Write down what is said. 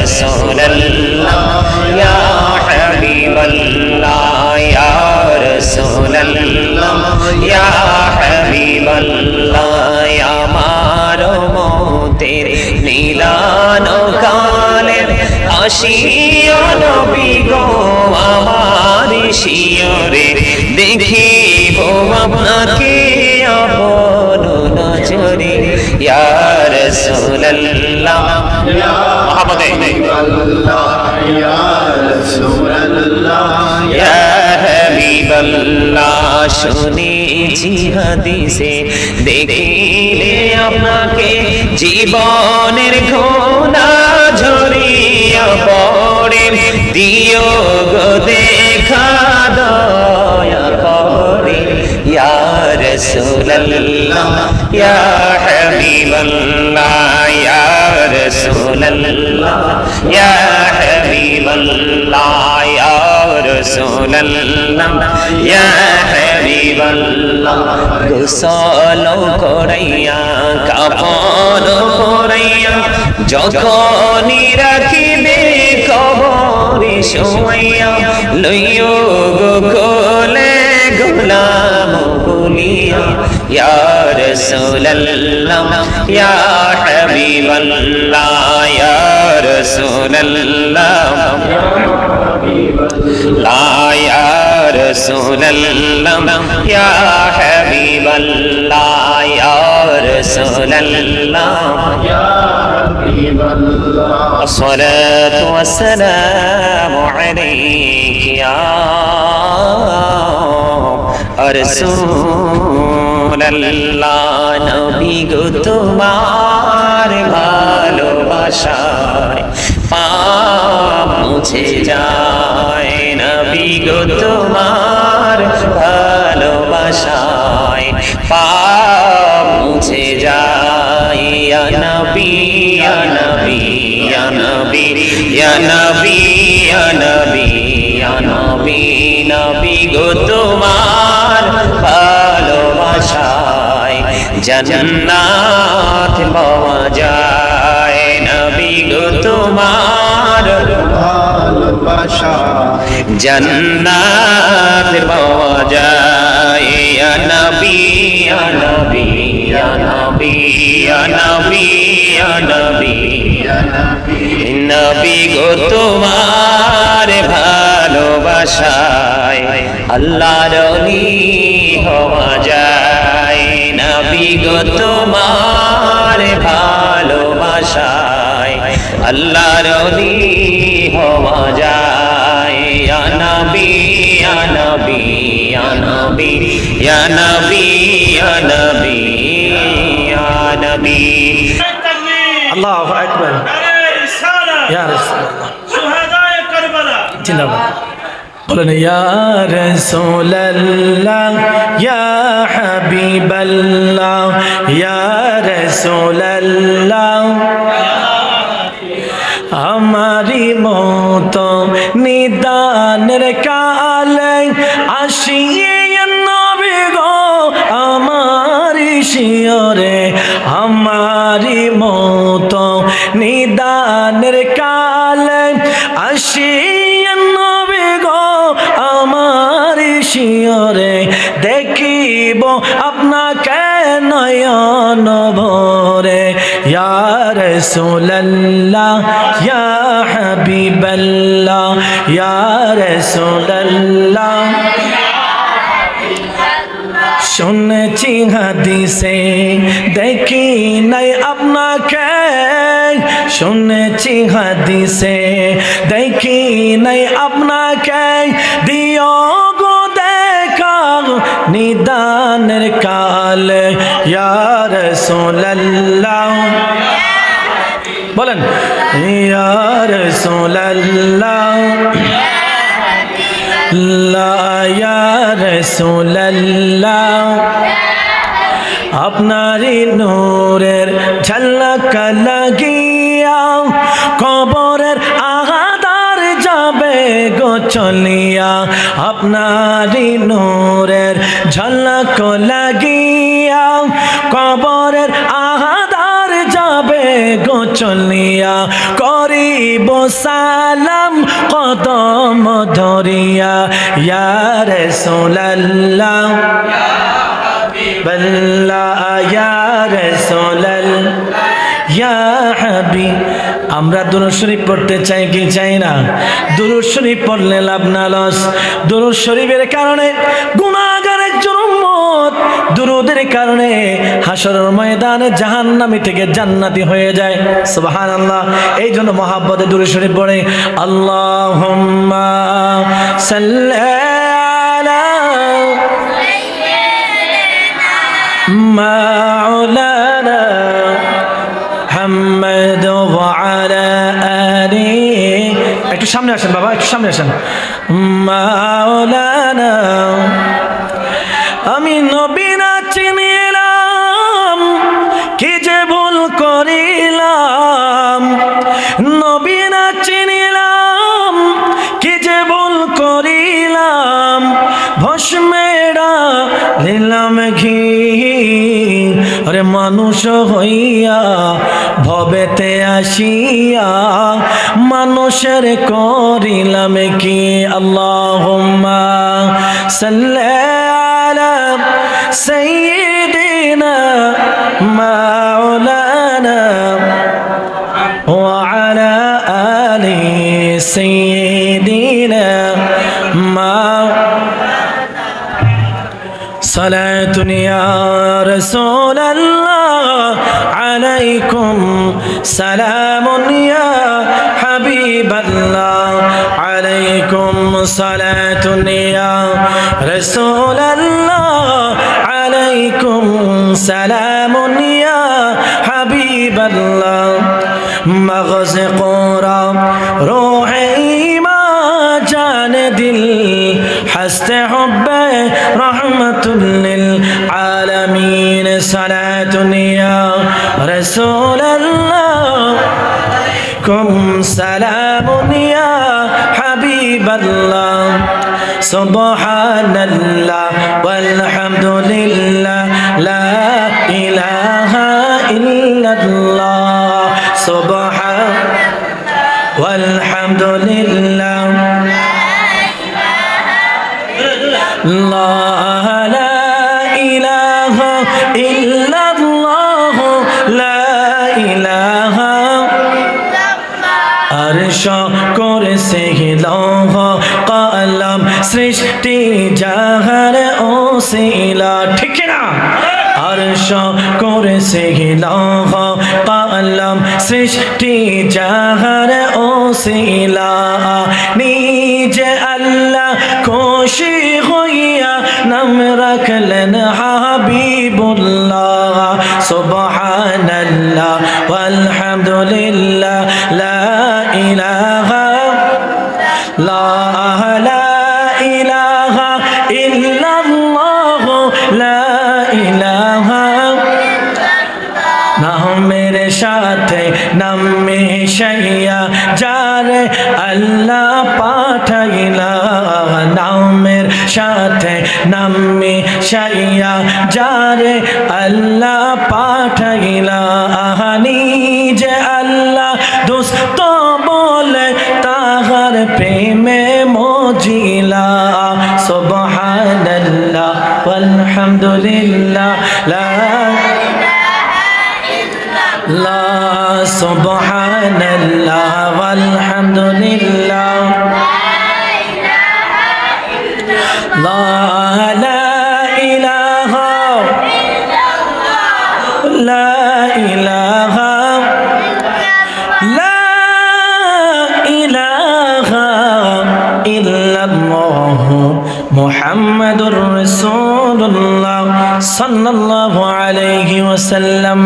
রাসূলুল্লাহ ইয়া হাবিবাল্লাহ ইয়া রাসূলুল্লাহ ইয়া হাবিবাল্লাহ আমার মতের নিদান কালে আসিও নবী গো আমার শিয়রে দেখিব আপনাকে আপন নজরে ইয়া রাসূলুল্লাহ মুহাম্মদে ইয়া রাসূলুল্লাহ ইয়া হাবিবাল্লাহ শুনেছি হাদিসে দেখিলে আপনাকে জীবনের ঘোনা ঝরিয়া পড়ে দিও গো দেখা দয়া করে ইয়া রাসূলুল্লাহ ইয়া হাবিবাল্লাহ ইয়া রাসূলুল্লাহ ইয়া হাবিবাল্লাহ ইয়া রাসূলুল্লাহ ইয়া হাবিবাল্লাহ গোসল করাইয়া কাফন পরাইয়া যখনই রাখিবে কবরে শোয়াইয়া লইও গো কোলে গোলাম বলিয়া ইয়া রাসূলুল্লাহ ইয়া হাবিবাল্লাহ ইয়া রাসূলুল্লাহ লা ইয়া রাসূলুল্লাহ ইয়া হাবিবাল্লাহ ইয়া রাসূলুল্লাহ ইয়া হাবিবাল্লাহ আসসালাতু ওয়াসসালামু আলাইকা ইয়া রাসূলুল্লাহ নবী গো তোমার ভালোবাসায় পাপ মুছে যায় নবী গো তোমার ভালোবাসায় পাপ মুছে যায় ইয়া নবী ইয়া নবী ইয়া নবী ইয়া নবী ইয়া নবী ইয়া নবী নবী গো তোমার ভালোবাসায় জান্নাত পাওয়া যায় নবী গো তোমার ভালোবাসায় জান্নাত পাওয়া যায় ইয়া নবী ইয়া নবী ইয়া নবী ইয়া নবী ইয়া নবী ইয়া নবী নবী গো তোমার ভালোবাসায় আল্লাহর ওলি হওয়া যায় নবী গো তোমার ভালোবাসায় আল্লাহর ওলি হওয়া যায় ইয়া নবী ইয়া নবী ইয়া নবী ইয়া নবী ইয়া নবী ইয়া নবী আল্লাহু আকবার ইয়া রাসূলুল্লাহ শুহাদায়ে কারবালা জিন্দাবাদ বলেন ইয়া রাসূলুল্লাহ ইয়া হাবিবাল্লাহ ইয়া রাসূলুল্লাহ আমারি মতো নিদানের কালে আসিয়ে নবী গো আমারি শিয়রে আমারি মতো নিদানের কালে আসিয়ে নবী গো আমারি শিয়রে দেখিব আপনাকে নয়ন ভরে ইয়া রাসূলুল্লাহ ইয়া হাবিবাল্লাহ ইয়া রাসূলুল্লাহ শুনেছি হাদিসে দেখি নাই আপনাকে শুনেছি হাদিসে দেখি নাই আপনাকে দিও গো দেখা নিদানের কালে ইয়া রাসূলুল্লাহ বলেন ইয়া রাসূলুল্লাহ লা ইয়া রাসূলুল্লাহ আপনারি নূরের ঝলক লাগিয়া কবরের আহাদার যাবে গো চলিয়া আপনারি নূরের ঝলক লাগিয়া কবরের আহাদার যাবে গো চলিয়া করি দিব সালাম কদম ধরিয়া ইয়া রাসূলুল্লাহ হাবিবাল্লাহ ইয়া রাসূলুল্লাহ ইয়া হাবিব। আমরা দুরূদ শরীফ পড়তে চাই কি চাই না? দুরূদ শরীফ পড়লে লাভ না লস। দুরূদ শরীফের কারণে গুনাহগার একজন উম্মত দুরূদের কারণে হাসরের ময়দানে জাহান্নামী থেকে জান্নাতি হয়ে যায়। সুবহানাল্লাহ। এই জন্য মহাব্বতে দুরূদ শরীফ পড়ে। আল্লাহুম্মা সাল্লি আলা মাওলানা মুহাম্মদ ওয়া আলা আলিহি। একটু সামনে আসেন বাবা, একটু সামনে আসেন। মাওলানা আমি নবী না চিনিলাম কি যে ভুল করিলাম, নবী না চিনিলাম কি যে ভুল করিলাম, ভস্মেরা দিলাম ঘি আরে মানুষ হইয়া ভবেতে আসিয়া মানুষের করিলাম কি। আল্লাহুম্মা সাল্লি আলা সাইয়্যিদিনা মাওলানা ওয়া আলা আলি সাইয়্যিদিনা صلاة يا رسول الله عليكم سلام يا حبيب الله عليكم صلاة يا رسول الله عليكم سلام يا حبيب الله مغز قرام روحي ما جان دل حست حب رحمة للعالمين صلاة يا رسول الله كم سلام يا حبيب الله سبحان الله والحمد لله لا إله إلا الله سبحان والحمد لله الله لا إله إلا الله لا إله अर्श कुर्सी लौह कलम सृष्टि जहर ओसिला। ठीक है ना? अर्श कुर्सी लौह कलम सृष्टि जहर ओसिला नीजे अल्लाह खुशी हुआ नम रखलन हबीबुल्लाह सुबहानल्लाह वल्हम्दुलिल्लाह ला इलाहा ला इलाहा इल्लल्लाह ला इलाहा ना हो मेरे साथे नम्मे शैया जारे अल्लाह पाठाइला ना हो मेरे साथे नम्मे शैया जारे अल्लाह पाठाइला आहानी जे अल्लाह दोस्त बोले ताहर प्रेमे मोजिला सुबहानल्लाह वल्हम्दुलिल्लाह ला ला सुबहानल्लाह वल्हम्दुलिल्लाह ला ला इलाहा ला इलाहा ला इलाहा इल्लल्लाह मुहम्मदुर रसूलुल्लाह सल्लल्लाहु अलैहि वसल्लम।